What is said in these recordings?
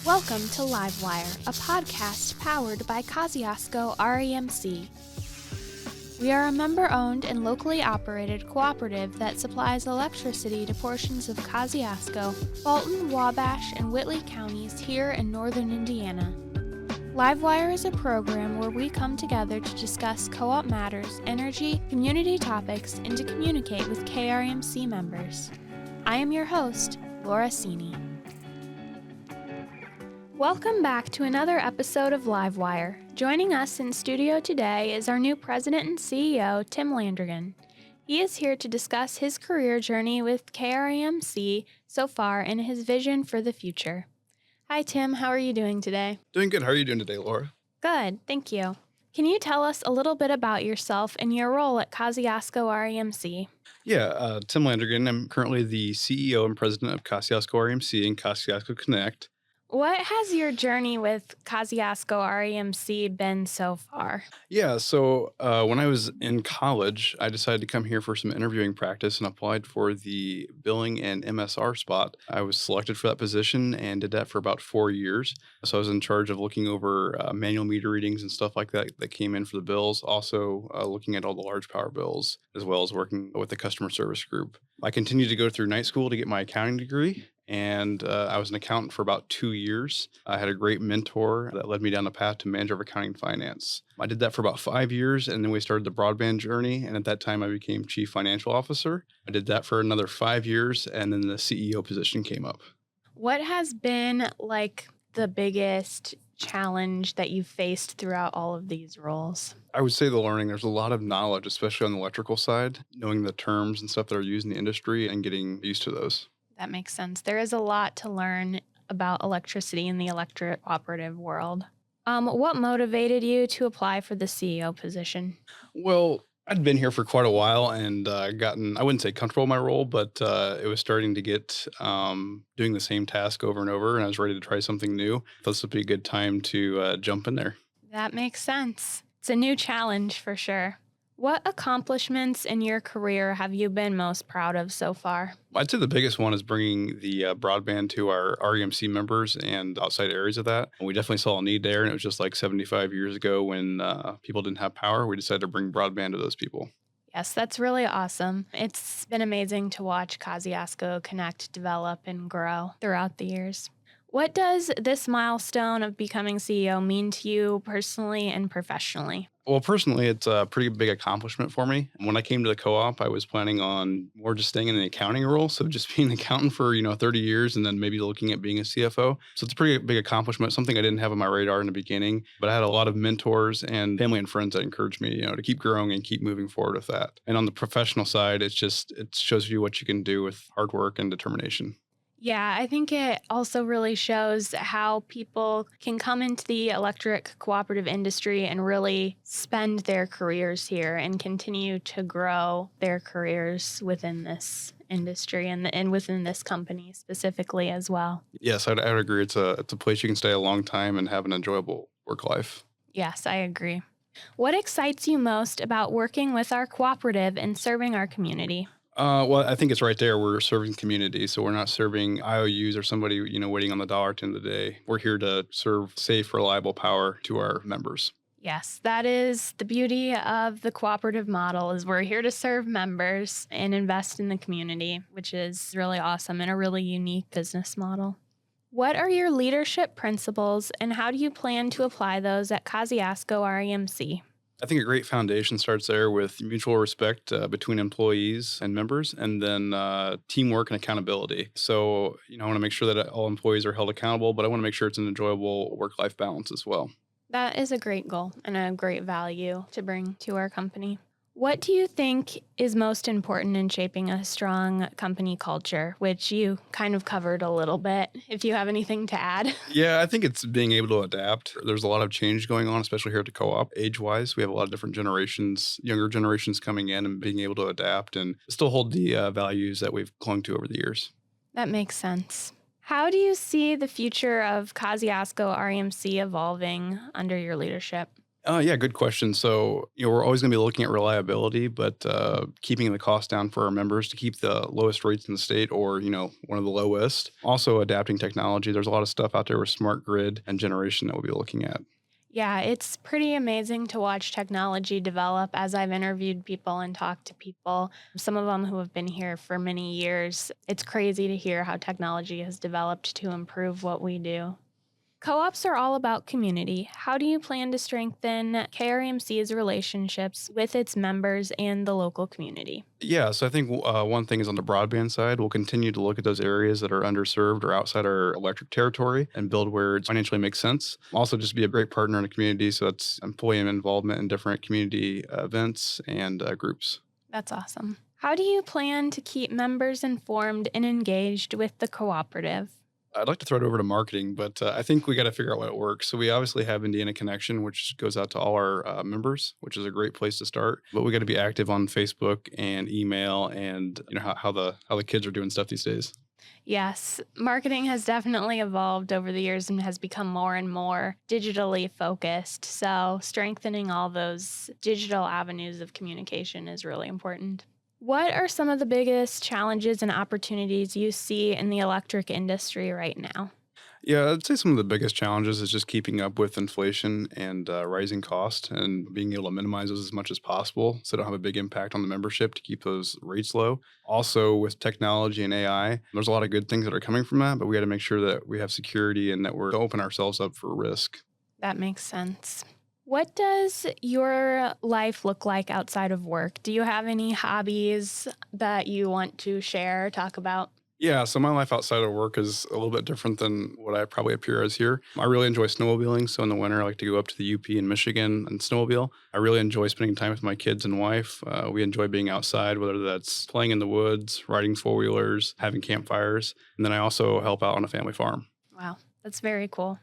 Welcome to Livewire, a podcast powered by Kosciusko REMC. We are a member-owned and locally operated cooperative that supplies electricity to portions of Kosciusko, Fulton, Wabash, and Whitley counties here in northern Indiana. Livewire is a program where we come together to discuss co-op matters, energy, community topics, and to communicate with KREMC members. I am your host, Laura Cini. Welcome back to another episode of Livewire. Joining us in studio today is our new president and CEO, Tim Landrigan. He is here to discuss his career journey with KREMC so far and his vision for the future. Hi, Tim. How are you doing today? Doing good. How are you doing today, Laura? Good. Thank you. Can you tell us a little bit about yourself and your role at Kosciusko REMC? Yeah, Tim Landrigan. I'm currently the CEO and president of Kosciusko REMC and Kosciusko Connect. What has your journey with Kosciusko REMC been so far? Yeah, so when I was in college, I decided to come here for some interviewing practice and applied for the billing and MSR spot. I was selected for that position and did that for about 4 years. So I was in charge of looking over manual meter readings and stuff like that that came in for the bills, also looking at all the large power bills, as well as working with the customer service group. I continued to go through night school to get my accounting degree. And I was an accountant for about 2 years. I had a great mentor that led me down the path to manager of accounting and finance. I did that for about 5 years, and then we started the broadband journey. And at that time, I became chief financial officer. I did that for another 5 years, and then the CEO position came up. What has been like the biggest challenge that you've faced throughout all of these roles? I would say the learning. There's a lot of knowledge, especially on the electrical side, knowing the terms and stuff that are used in the industry and getting used to those. That makes sense. There is a lot to learn about electricity in the electric cooperative world. What motivated you to apply for the CEO position? Well, I'd been here for quite a while and gotten, I wouldn't say comfortable in my role, but it was starting to get doing the same task over and over, and I was ready to try something new. This would be a good time to jump in there. That makes sense. It's a new challenge for sure. What accomplishments in your career have you been most proud of so far? I'd say the biggest one is bringing the broadband to our REMC members and outside areas of that. We definitely saw a need there, and it was just like 75 years ago when people didn't have power. We decided to bring broadband to those people. Yes, that's really awesome. It's been amazing to watch Kosciusko Connect develop and grow throughout the years. What does this milestone of becoming CEO mean to you personally and professionally? Well, personally, it's a pretty big accomplishment for me. When I came to the co-op, I was planning on more just staying in the accounting role. So just being an accountant for, 30 years and then maybe looking at being a CFO. So it's a pretty big accomplishment, something I didn't have on my radar in the beginning. But I had a lot of mentors and family and friends that encouraged me, to keep growing and keep moving forward with that. And on the professional side, it shows you what you can do with hard work and determination. Yeah, I think it also really shows how people can come into the electric cooperative industry and really spend their careers here and continue to grow their careers within this industry and within this company specifically as well. Yes, I'd agree. It's a place you can stay a long time and have an enjoyable work life. Yes, I agree. What excites you most about working with our cooperative and serving our community? Well, I think it's right there. We're serving community, so we're not serving IOUs or somebody, waiting on the dollar at the end of the day. We're here to serve safe, reliable power to our members. Yes, that is the beauty of the cooperative model is we're here to serve members and invest in the community, which is really awesome and a really unique business model. What are your leadership principles and how do you plan to apply those at Kosciusko REMC? I think a great foundation starts there with mutual respect between employees and members, and then teamwork and accountability. So, I want to make sure that all employees are held accountable, but I want to make sure it's an enjoyable work-life balance as well. That is a great goal and a great value to bring to our company. What do you think is most important in shaping a strong company culture, which you kind of covered a little bit, if you have anything to add? Yeah, I think it's being able to adapt. There's a lot of change going on, especially here at the co-op. Age-wise, we have a lot of different generations, younger generations coming in and being able to adapt and still hold the values that we've clung to over the years. That makes sense. How do you see the future of Kosciusko REMC evolving under your leadership? Yeah, good question. So, we're always going to be looking at reliability, but keeping the cost down for our members to keep the lowest rates in the state or, one of the lowest. Also, adapting technology. There's a lot of stuff out there with smart grid and generation that we'll be looking at. Yeah, it's pretty amazing to watch technology develop as I've interviewed people and talked to people, some of them who have been here for many years. It's crazy to hear how technology has developed to improve what we do. Co-ops are all about community. How do you plan to strengthen KREMC's relationships with its members and the local community? Yeah, so I think one thing is on the broadband side, we'll continue to look at those areas that are underserved or outside our electric territory and build where it financially makes sense. Also, just be a great partner in the community. So that's employee involvement in different community events and groups. That's awesome. How do you plan to keep members informed and engaged with the cooperative? I'd like to throw it over to marketing, but I think we got to figure out what works. So we obviously have Indiana Connection, which goes out to all our members, which is a great place to start. But we got to be active on Facebook and email, and how the kids are doing stuff these days. Yes, marketing has definitely evolved over the years and has become more and more digitally focused. So strengthening all those digital avenues of communication is really important. What are some of the biggest challenges and opportunities you see in the electric industry right now? Yeah, I'd say some of the biggest challenges is just keeping up with inflation and rising cost and being able to minimize those as much as possible so they don't have a big impact on the membership to keep those rates low. Also, with technology and AI, there's a lot of good things that are coming from that, but we got to make sure that we have security and that we're open ourselves up for risk. That makes sense. What does your life look like outside of work? Do you have any hobbies that you want to share, talk about? Yeah, so my life outside of work is a little bit different than what I probably appear as here. I really enjoy snowmobiling. So in the winter, I like to go up to the UP in Michigan and snowmobile. I really enjoy spending time with my kids and wife. We enjoy being outside, whether that's playing in the woods, riding four-wheelers, having campfires. And then I also help out on a family farm. Wow, that's very cool.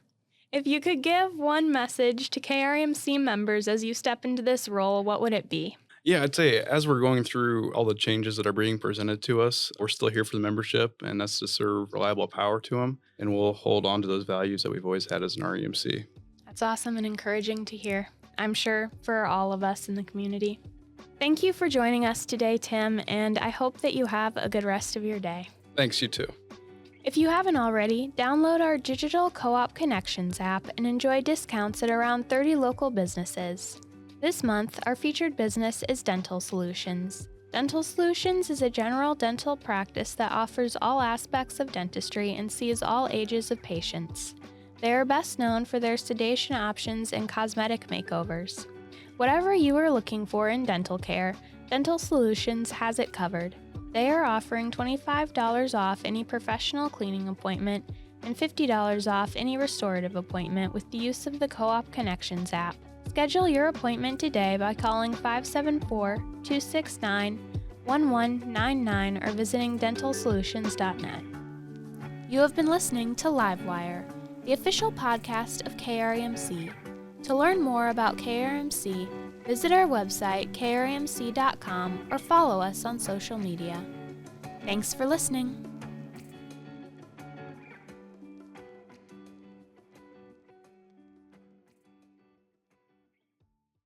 If you could give one message to KREMC members as you step into this role, what would it be? Yeah, I'd say as we're going through all the changes that are being presented to us, we're still here for the membership, and that's to serve reliable power to them. And we'll hold on to those values that we've always had as an REMC. That's awesome and encouraging to hear, I'm sure, for all of us in the community. Thank you for joining us today, Tim, and I hope that you have a good rest of your day. Thanks, you too. If you haven't already, download our Digital Co-op Connections app and enjoy discounts at around 30 local businesses. This month, our featured business is Dental Solutions. Dental Solutions is a general dental practice that offers all aspects of dentistry and sees all ages of patients. They are best known for their sedation options and cosmetic makeovers. Whatever you are looking for in dental care, Dental Solutions has it covered. They are offering $25 off any professional cleaning appointment and $50 off any restorative appointment with the use of the Co-op Connections app. Schedule your appointment today by calling 574-269-1199 or visiting dentalsolutions.net. You have been listening to Livewire, the official podcast of KREMC. To learn more about KREMC, visit our website, kremc.com, or follow us on social media. Thanks for listening.